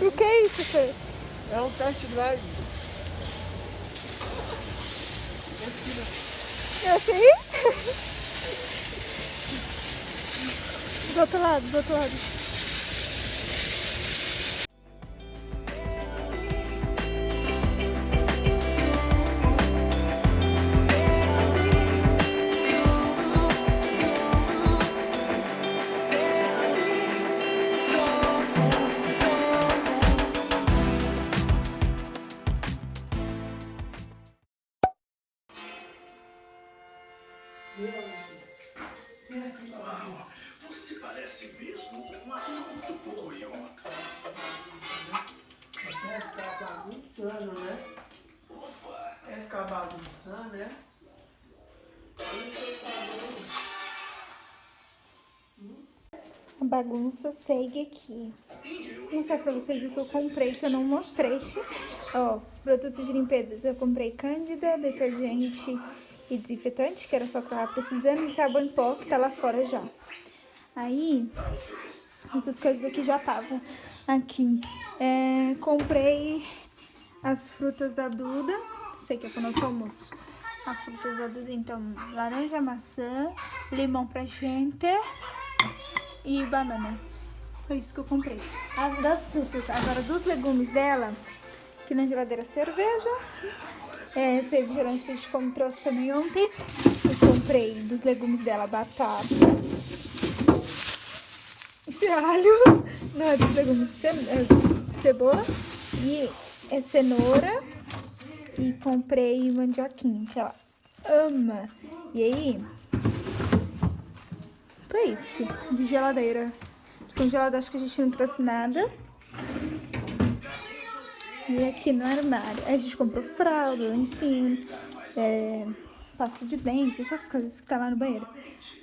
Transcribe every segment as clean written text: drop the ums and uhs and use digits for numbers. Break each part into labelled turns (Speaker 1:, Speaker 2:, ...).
Speaker 1: O que é isso, Fê?
Speaker 2: É um test drive.
Speaker 1: Esse aí? Do outro lado, do outro lado.
Speaker 3: Você parece mesmo uma coiote.
Speaker 2: Vai ficar bagunçando, né?
Speaker 3: Opa!
Speaker 2: Vai ficar bagunçando, né?
Speaker 1: A bagunça segue aqui. Vou mostrar pra vocês o que eu comprei, que eu não mostrei. Ó, produtos de limpeza. Eu comprei Cândida, detergente e desinfetante, que era só que eu tava precisando, e sabão em pó, que tá lá fora já. Aí, essas coisas aqui já tava aqui. Comprei as frutas da Duda. Sei que é pro nosso almoço. As frutas da Duda, então, laranja, maçã, limão pra gente e banana. Foi isso que eu comprei. As das frutas. Agora, dos legumes dela, aqui na geladeira, cerveja. Esse refrigerante que a gente trouxe também ontem. Eu comprei dos legumes dela, batata. Esse alho. Não, é dos legumes, cebola. E cenoura. E comprei mandioquinha, que ela ama. E aí, foi isso. De geladeira. De congelado, acho que a gente não trouxe nada. E aqui no armário, a gente comprou fralda, lencinho, pasta de dente, essas coisas que tá lá no banheiro.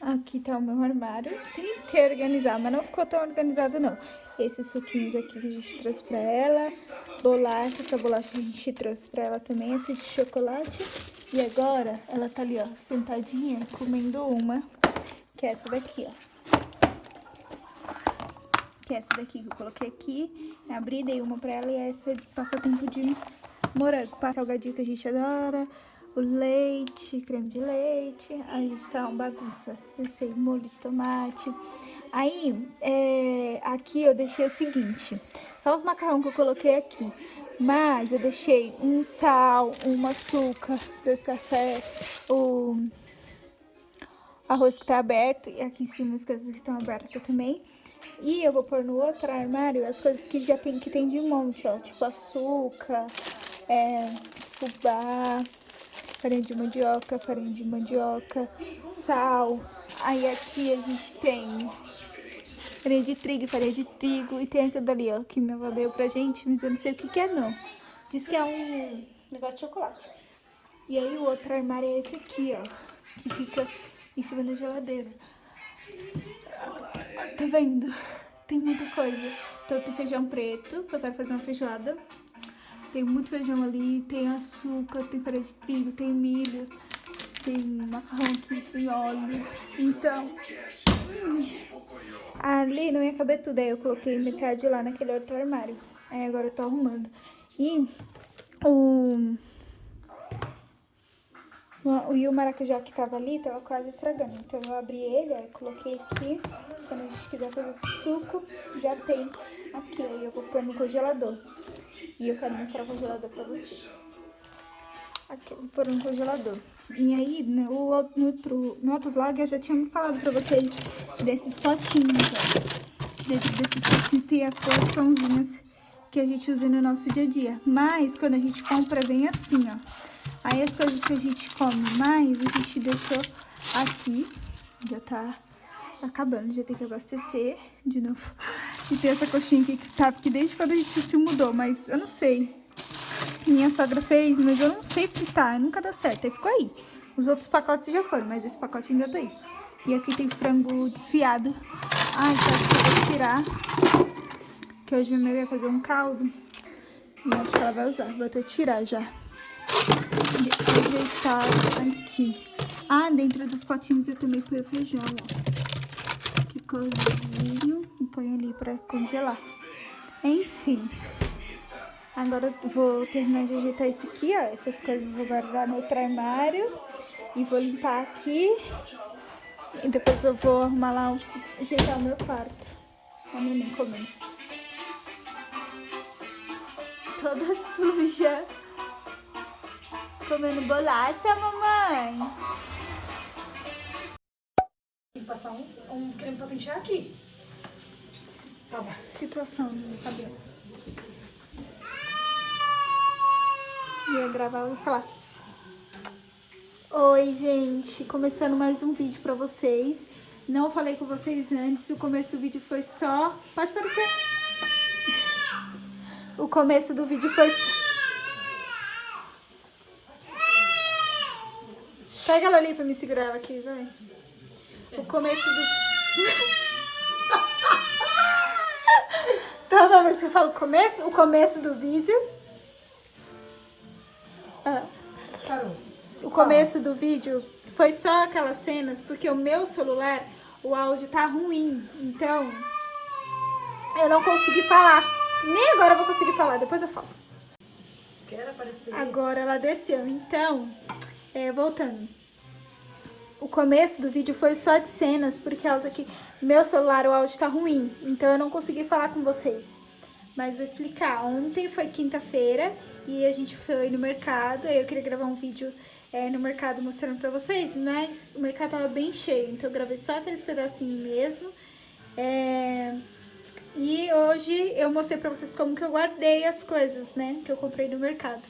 Speaker 1: Aqui tá o meu armário. Tentei organizar, mas não ficou tão organizado não. Esses suquinhos aqui que a gente trouxe pra ela. Bolacha, essa bolacha que a gente trouxe pra ela também, essa de chocolate. E agora, ela tá ali, ó, sentadinha, comendo uma, que é essa daqui, ó. Que é essa daqui que eu coloquei aqui. Abri, dei uma pra ela e essa de passatempo de morango. Passa salgadinho que a gente adora. O leite, creme de leite. Aí está uma bagunça. Eu sei, molho de tomate. Aí, aqui eu deixei o seguinte. Só os macarrão que eu coloquei aqui. Mas eu deixei um sal, um açúcar, 2 cafés, o arroz que tá aberto. E aqui em cima as coisas que estão abertas também. E eu vou pôr no outro armário as coisas que já tem, que tem de monte, ó. Tipo açúcar, fubá, farinha de mandioca, sal. Aí aqui a gente tem farinha de trigo. E tem aquilo dali, ó, que minha avó deu pra gente, mas eu não sei o que que é, não. Diz que é um negócio de chocolate. E aí o outro armário é esse aqui, ó, que fica em cima da geladeira. Tá vendo? Tem muita coisa. Então tem feijão preto, que eu quero fazer uma feijoada. Tem muito feijão ali, tem açúcar, tem farinha de trigo, tem milho, tem macarrão aqui, tem óleo. Então, ali não ia caber tudo, aí eu coloquei metade lá naquele outro armário. Aí agora eu tô arrumando. E o maracujá que tava ali, tava quase estragando. Então eu abri ele, aí coloquei aqui. Quando a gente quiser fazer suco, já tem aqui. Aí eu vou pôr no congelador. E eu quero mostrar o congelador pra vocês. Aqui, eu vou pôr no congelador. E aí, no outro vlog, eu já tinha falado pra vocês desses potinhos, ó. Desses potinhos tem as porçãozinhas que a gente usa no nosso dia a dia. Mas, quando a gente compra, vem assim, ó. Aí, as coisas que a gente come mais, a gente deixou aqui. Já tá acabando, já tem que abastecer de novo. E tem essa coxinha aqui que tá, porque desde quando a gente se mudou, mas eu não sei. Minha sogra fez, mas eu não sei fritar, nunca dá certo. Aí ficou aí. Os outros pacotes já foram, mas esse pacote ainda tá aí. E aqui tem frango desfiado. Ai, então acho que eu vou tirar. Que hoje minha mãe vai fazer um caldo. E acho que ela vai usar. Vou até tirar já. E já está aqui. Ah, dentro dos potinhos eu também ponho feijão, ó. Que cozinho. E ponho ali pra congelar. Enfim. Agora eu vou terminar de ajeitar isso aqui, ó. Essas coisas eu vou guardar no outro armário. E vou limpar aqui. E depois eu vou arrumar lá, ajeitar o meu quarto. A neném comendo. Toda suja. Comendo bolacha, mamãe.
Speaker 4: Tem que passar um creme pra pentear aqui. Tá bom.
Speaker 1: Situação no meu cabelo. Ia gravar, vou falar. Oi, gente. Começando mais um vídeo pra vocês. Não falei com vocês antes. O começo do vídeo foi só... Pode aparecer. O começo do vídeo foi... Pega ela ali pra me segurar ela aqui, vai. O começo do... Toda vez que eu falo começo, o começo do vídeo...
Speaker 4: Parou.
Speaker 1: O começo do vídeo foi só aquelas cenas, porque o meu celular, o áudio tá ruim. Então, eu não consegui falar. Nem agora eu vou conseguir falar, depois eu falo.
Speaker 4: Quer aparecer?
Speaker 1: Agora ela desceu. Então, voltando. O começo do vídeo foi só de cenas, porque causa que meu celular, o áudio tá ruim. Então eu não consegui falar com vocês. Mas vou explicar. Ontem foi quinta-feira e a gente foi no mercado. Eu queria gravar um vídeo no mercado mostrando pra vocês, mas o mercado tava bem cheio. Então eu gravei só aqueles pedacinhos mesmo. E hoje eu mostrei pra vocês como que eu guardei as coisas, né? Que eu comprei no mercado.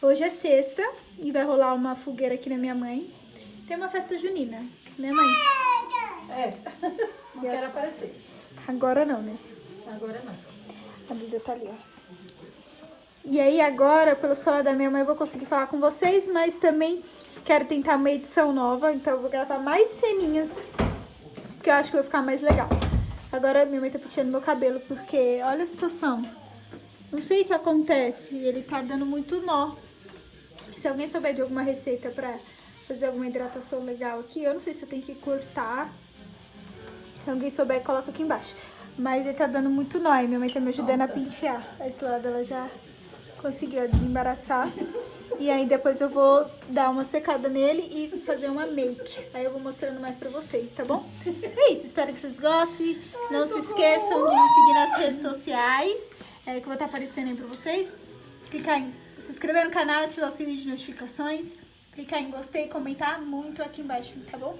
Speaker 1: Hoje é sexta e vai rolar uma fogueira aqui na minha mãe. Tem uma festa junina, né, mãe?
Speaker 4: Não quero aparecer.
Speaker 1: Agora não, né?
Speaker 4: Agora não.
Speaker 1: A Duda tá ali, ó. E aí agora, pelo celular da minha mãe, eu vou conseguir falar com vocês, mas também quero tentar uma edição nova, então eu vou gravar mais ceninhas, porque eu acho que vai ficar mais legal. Agora minha mãe tá penteando meu cabelo, porque olha a situação. Não sei o que acontece, ele tá dando muito nó. Se alguém souber de alguma receita pra fazer alguma hidratação legal aqui, eu não sei se eu tenho que cortar. Se alguém souber, coloca aqui embaixo. Mas ele tá dando muito nó e minha mãe tá me ajudando a pentear. Esse lado ela já conseguiu desembaraçar. E aí depois eu vou dar uma secada nele e fazer uma make. Aí eu vou mostrando mais pra vocês, tá bom? É isso, espero que vocês gostem. Não se esqueçam de me seguir nas redes sociais, que eu vou estar aparecendo aí pra vocês. Clicar em se inscrever no canal, ativar o sininho de notificações. Clicar em gostei e comentar muito aqui embaixo, tá bom?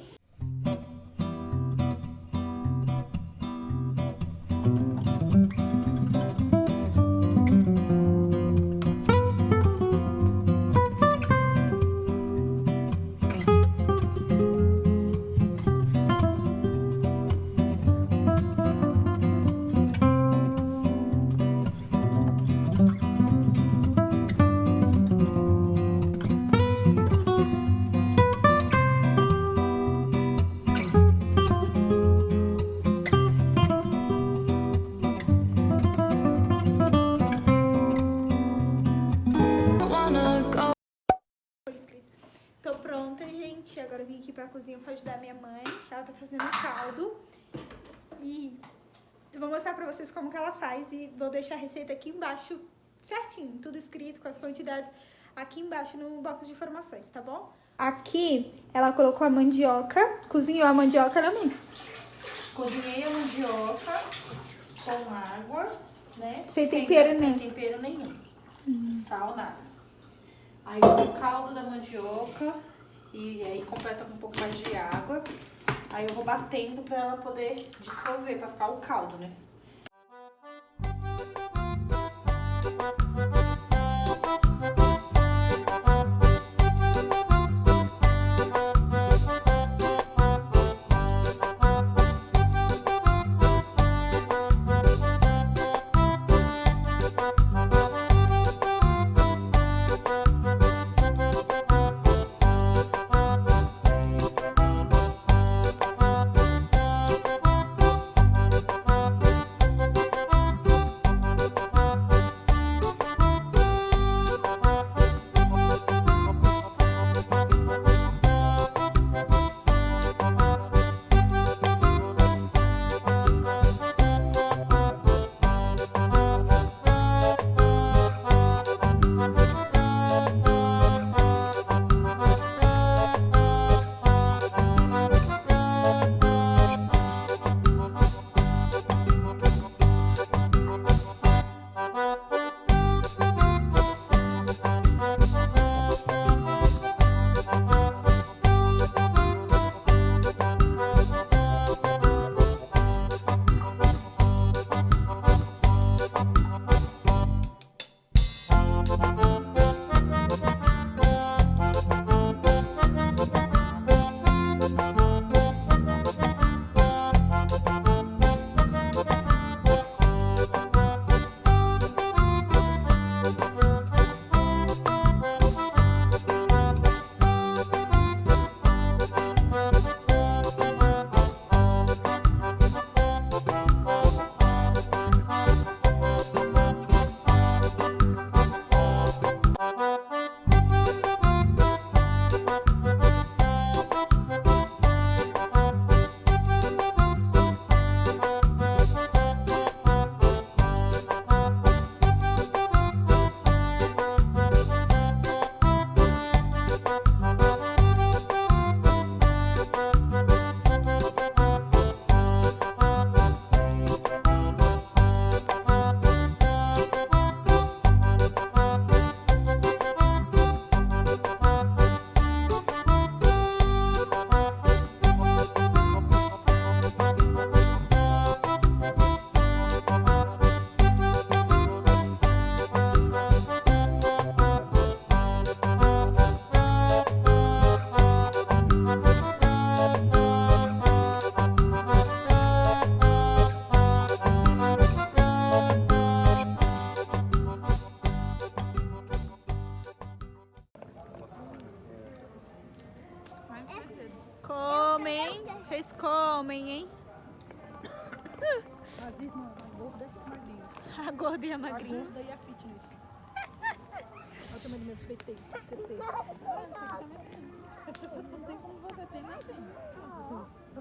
Speaker 1: Tô pronta, gente. Agora eu vim aqui pra cozinha pra ajudar minha mãe. Ela tá fazendo caldo. E eu vou mostrar pra vocês como que ela faz. E vou deixar a receita aqui embaixo certinho. Tudo escrito com as quantidades aqui embaixo no box de informações, tá bom? Aqui ela colocou a mandioca. Cozinhou a mandioca, né, mãe?
Speaker 4: Cozinhei a mandioca com água, né?
Speaker 1: Sem tempero
Speaker 4: sem
Speaker 1: nenhum.
Speaker 4: tempero nenhum. Sal, nada. Aí o caldo da mandioca e aí completa com um pouco mais de água. Aí eu vou batendo pra ela poder dissolver, pra ficar o caldo, né?
Speaker 1: homem, hein?
Speaker 4: As irmãs, a gorda e a magrinha.
Speaker 1: A gorda e a
Speaker 4: A
Speaker 1: magrinha.
Speaker 4: gorda e a fitness. Olha o tamanho dos meus PT. Não tem como você ter, nem tem.